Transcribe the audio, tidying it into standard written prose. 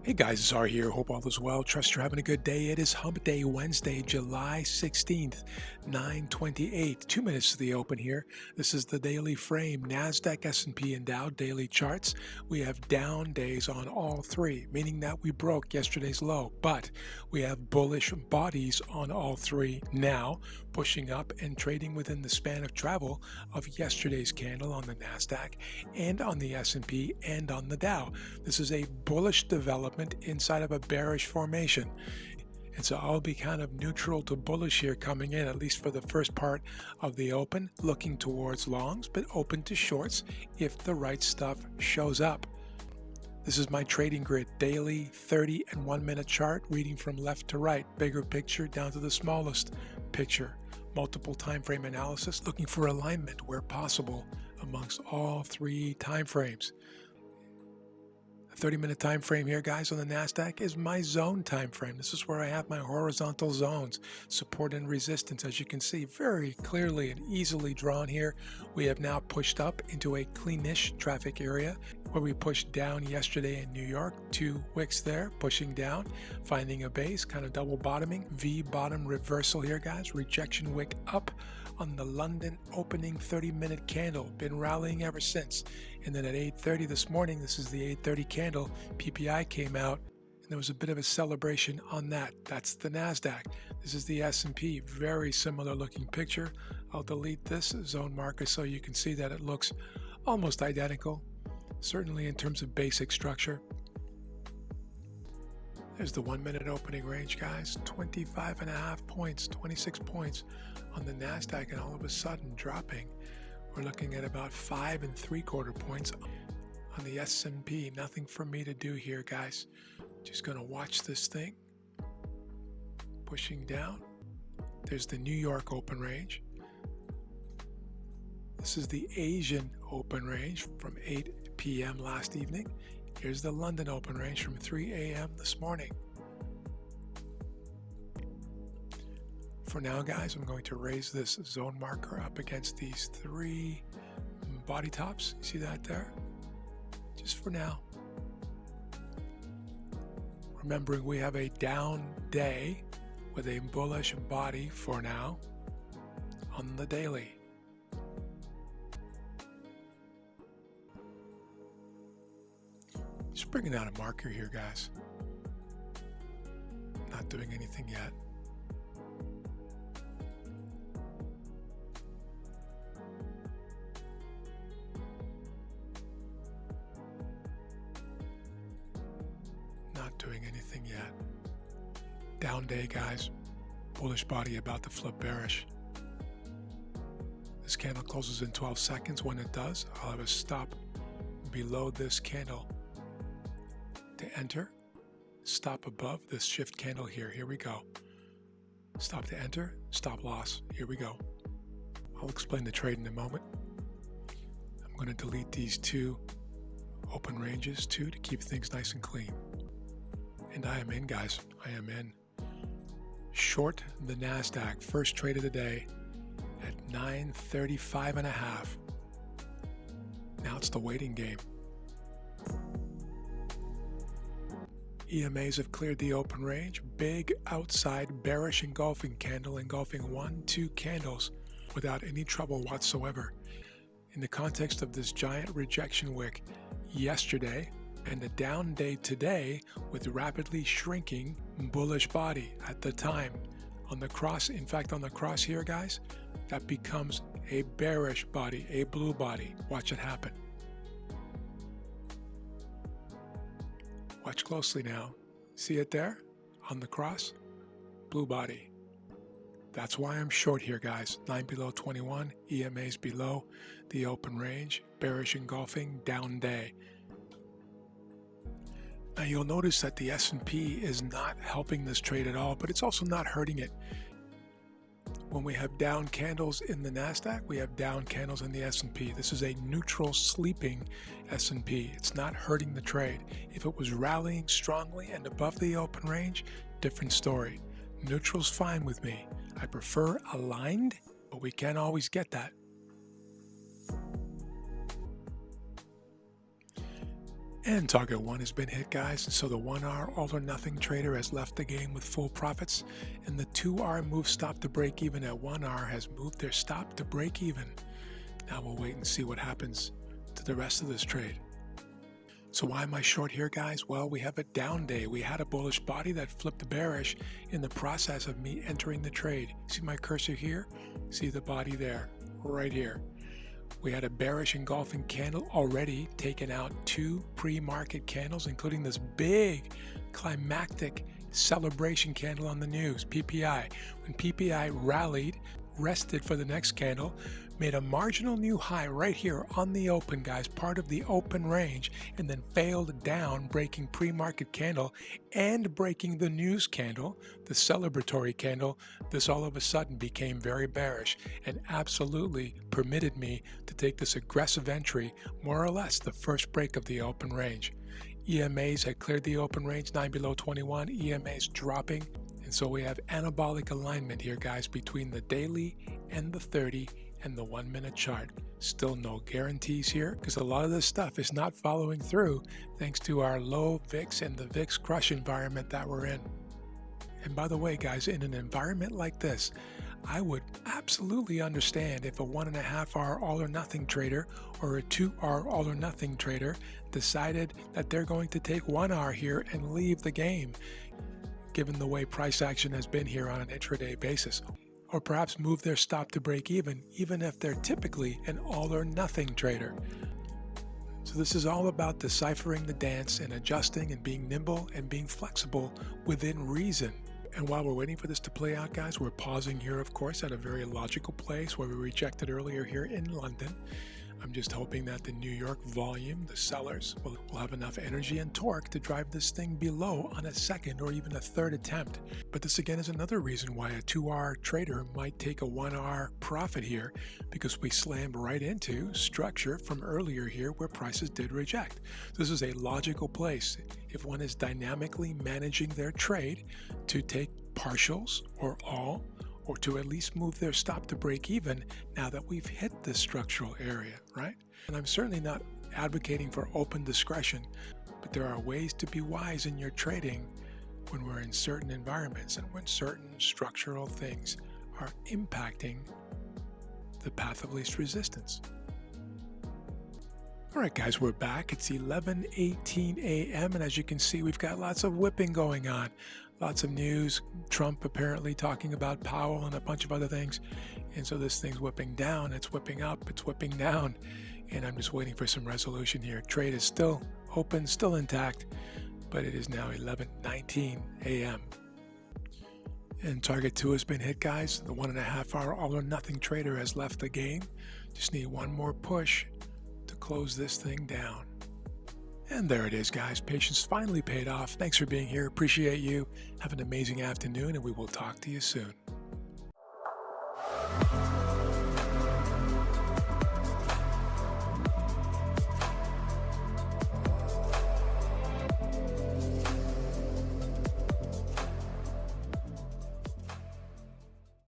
Hey guys, it's R here. Hope all is well. Trust you're having a good day. It is Hump Day, Wednesday, July 16th, 9:28. 2 minutes to the open here. This is the daily frame. NASDAQ, S&P, and Dow daily charts. We have down days on all three, meaning that we broke yesterday's low, but we have bullish bodies on all three now, pushing up and trading within the span of travel of yesterday's candle on the NASDAQ and on the S&P and on the Dow. This is a bullish development inside of a bearish formation. And so I'll be kind of neutral to bullish here coming in, at least for the first part of the open, looking towards longs, but open to shorts if the right stuff shows up. This is my trading grid, daily 30 and 1 minute chart, reading from left to right, bigger picture down to the smallest picture. Multiple time frame analysis, looking for alignment where possible amongst all three time frames. A 30-minute time frame here, guys, on the NASDAQ is my zone time frame. This is where I have my horizontal zones, support and resistance. As you can see, very clearly and easily drawn here. We have now pushed up into a cleanish traffic area where we pushed down yesterday in New York. 2 wicks there, pushing down, finding a base, kind of double bottoming. V bottom reversal here, guys. Rejection wick up on the London opening 30-minute candle. Been rallying ever since. And then at 8:30 this morning, this is the 8:30 candle, PPI came out, and there was a bit of a celebration on that. That's the NASDAQ. This is the S&P. Very similar looking picture. I'll delete this zone marker so you can see that it looks almost identical, certainly in terms of basic structure. There's the 1 minute opening range, guys. 25.5 points, 26 points on the NASDAQ, and all of a sudden dropping. We're looking at about 5 3/4 points on the S&P. Nothing for me to do here, guys. Just going to watch this thing. Pushing down. There's the New York open range. This is the Asian open range from 8 p.m. last evening. Here's the London open range from 3 a.m. this morning. For now, guys, I'm going to raise this zone marker up against these 3 body tops. You see that there? Just for now. Remembering we have a down day with a bullish body for now on the daily. Just bringing out a marker here, guys. Not doing anything yet. Not doing anything yet. Down day, guys. Bullish body about to flip bearish. This candle closes in 12 seconds. When it does, I'll have a stop below this candle to enter. Stop above this shift candle here. Here we go. Stop to enter. Stop loss. Here we go. I'll explain the trade in a moment. I'm going to delete these 2 open ranges too to keep things nice and clean. And I am in, guys. I am in. Short the NASDAQ. First trade of the day at 935.5. Now it's the waiting game. EMAs have cleared the open range. Big outside bearish engulfing candle, engulfing 1, 2 candles without any trouble whatsoever. In the context of this giant rejection wick yesterday and a down day today with rapidly shrinking bullish body at the time on the cross. In fact, on the cross here, guys, that becomes a bearish body, a blue body. Watch it happen. Watch closely now. See it there on the cross? Blue body. That's why I'm short here, guys. 9 below 21, EMAs below the open range, bearish engulfing, down day. Now you'll notice that the S&P is not helping this trade at all, but it's also not hurting it. When we have down candles in the NASDAQ, we have down candles in the S&P. This is a neutral sleeping S&P. It's not hurting the trade. If it was rallying strongly and above the open range, different story. Neutral's fine with me. I prefer aligned, but we can't always get that. And target 1 has been hit, guys. And so the 1R all or nothing trader has left the game with full profits. And the 2R move stop to break even at 1R has moved their stop to break even. Now we'll wait and see what happens to the rest of this trade. So why am I short here, guys? Well, we have a down day. We had a bullish body that flipped bearish in the process of me entering the trade. See my cursor here? See the body there, right here. We had a bearish engulfing candle already taken out 2 pre-market candles, including this big climactic celebration candle on the news, PPI. When PPI rallied, rested for the next candle, made a marginal new high right here on the open, guys, part of the open range, and then failed down, breaking pre-market candle and breaking the news candle, the celebratory candle. This all of a sudden became very bearish and absolutely permitted me to take this aggressive entry, more or less the first break of the open range. EMAs had cleared the open range, 9 below 21, EMAs dropping. And so we have anabolic alignment here, guys, between the daily and the 30 and the 1 minute chart. Still no guarantees here because a lot of this stuff is not following through thanks to our low VIX and the VIX crush environment that we're in. And by the way, guys, in an environment like this, I would absolutely understand if a 1.5R all or nothing trader or a 2R all or nothing trader decided that they're going to take 1R here and leave the game, given the way price action has been here on an intraday basis, or perhaps move their stop to break even if they're typically an all or nothing trader. So this is all about deciphering the dance and adjusting and being nimble and being flexible within reason. And while we're waiting for this to play out, guys, we're pausing here, of course, at a very logical place where we rejected earlier here in London. I'm just hoping that the New York volume, the sellers, will have enough energy and torque to drive this thing below on a second or even a third attempt. But this again is another reason why a 2R trader might take a 1R profit here, because we slammed right into structure from earlier here where prices did reject. This is a logical place if one is dynamically managing their trade to take partials or all, or to at least move their stop to break even now that we've hit this structural area, right? And I'm certainly not advocating for open discretion, but there are ways to be wise in your trading when we're in certain environments and when certain structural things are impacting the path of least resistance. All right, guys, we're back. It's 11:18 a.m. and as you can see, we've got lots of whipping going on. Lots of news, Trump apparently talking about Powell and a bunch of other things. And so this thing's whipping down, it's whipping up, it's whipping down. And I'm just waiting for some resolution here. Trade is still open, still intact, but it is now 11:19 a.m. And target 2 has been hit, guys. The 1.5R all or nothing trader has left the game. Just need one more push to close this thing down. And there it is, guys. Patience finally paid off. Thanks for being here. Appreciate you. Have an amazing afternoon, and we will talk to you soon.